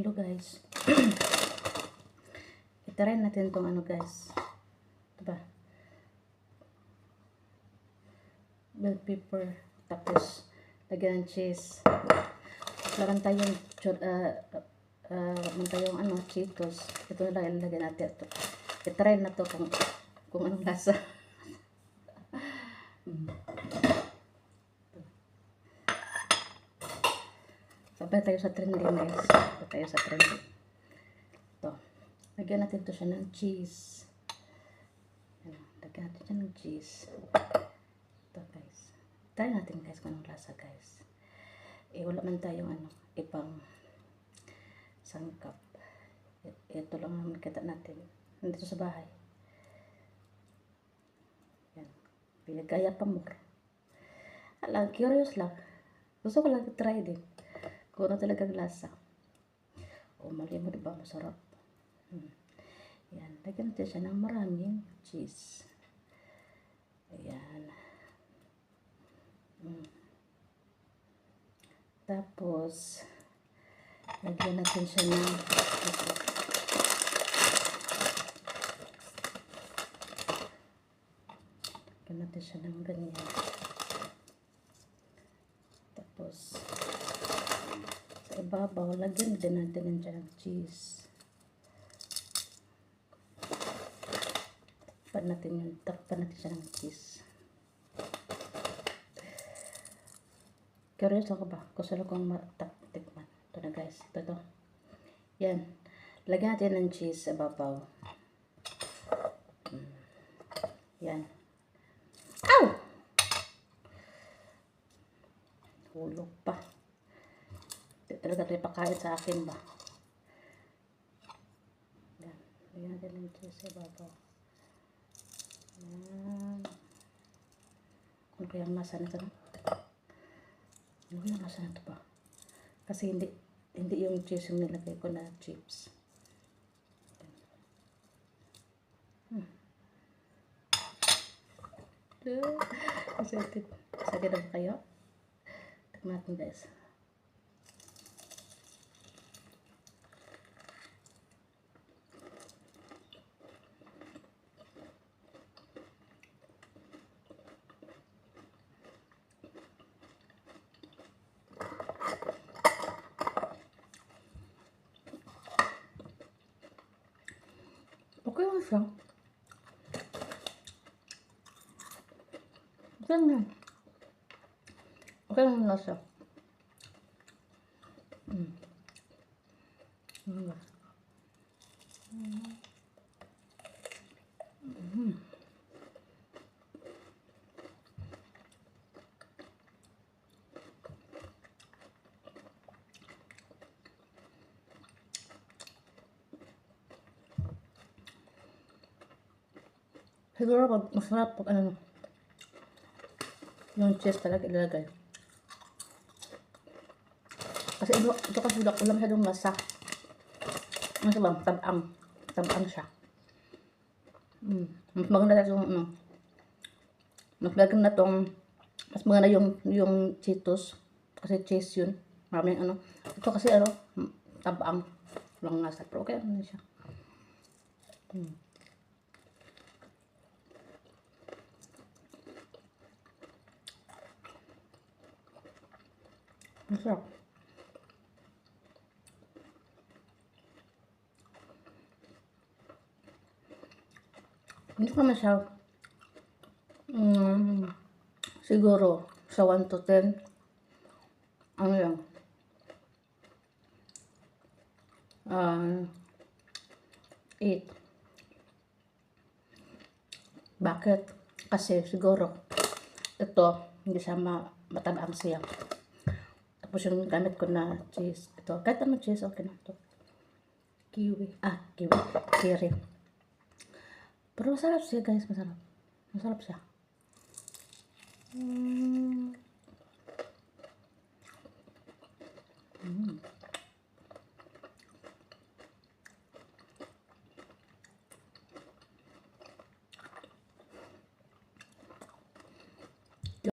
Hello guys. Itry natin tong ano guys. Diba? Bell pepper. Tapos, lagyan ng cheese. Lagan tayong ano, Cheetos. Ito na lang ilagay natin. Itry na to kung anong lasa. Sabay tayo sa trending guys. Sabay tayo sa trending. Ito. Lagyan natin to siya ng cheese. Ayan. Lagyan natin siya ng cheese. Ito guys. Try natin guys kung anong lasa guys. Wala man tayong ano, ibang sangkap. Ito lang naman kita natin. Nandito sa bahay. Yan. Pinagaya pa mo. Alam, curious lang. Gusto ko lang try din. Kung ano talagang lasa. Mali mo diba? Masarap. Yan. Lagyan natin siya ng maraming cheese. Ayan. Tapos, lagyan natin siya ng lagyan natin siya ng ganyan. Tapos, sa ibabaw, lagyan din natin ng cheese. Takpan natin siya ng cheese. Curious ako ba? Gusto lang kong matikman. Ito na guys. Ito. Yan. Lagyan natin ng cheese sa babaw. Yan. Ow! Hulog pa. Hindi talaga tayo pakain sa akin ba? Yan. Lagyan natin ng cheese sa babaw. Yan. Ano kaya ang masa na ito? Ano yung nasa na ito ba? Kasi hindi yung cheese yung nilagay ko na chips. Excited na ba kayo? Tignan natin guys. Okay lang siya. Okay lang. Okay lang na siya. Siguro masarap pag ano, yung cheese talaga ilalagay. Kasi ito kasi wala masyadong masa. Ano ba? Tabang. Tabang siya. Mas maganda yung mas maganda tong mas maganda yung Cheetos. Kasi cheese yun. Maraming ano. Ito kasi ano, tabang. Walang masa. Pero okay naman siya. Masarap. Hindi ko naman siya siguro sa 1 to 10 ano lang 8. Bakit? Kasi siguro ito hindi siya matabang siya. Tapos yung gamit ko na cheese, ito, kahit anong cheese, okay na ito. Kiwi. Cherry. Pero masarap siya guys, masarap. Masarap siya.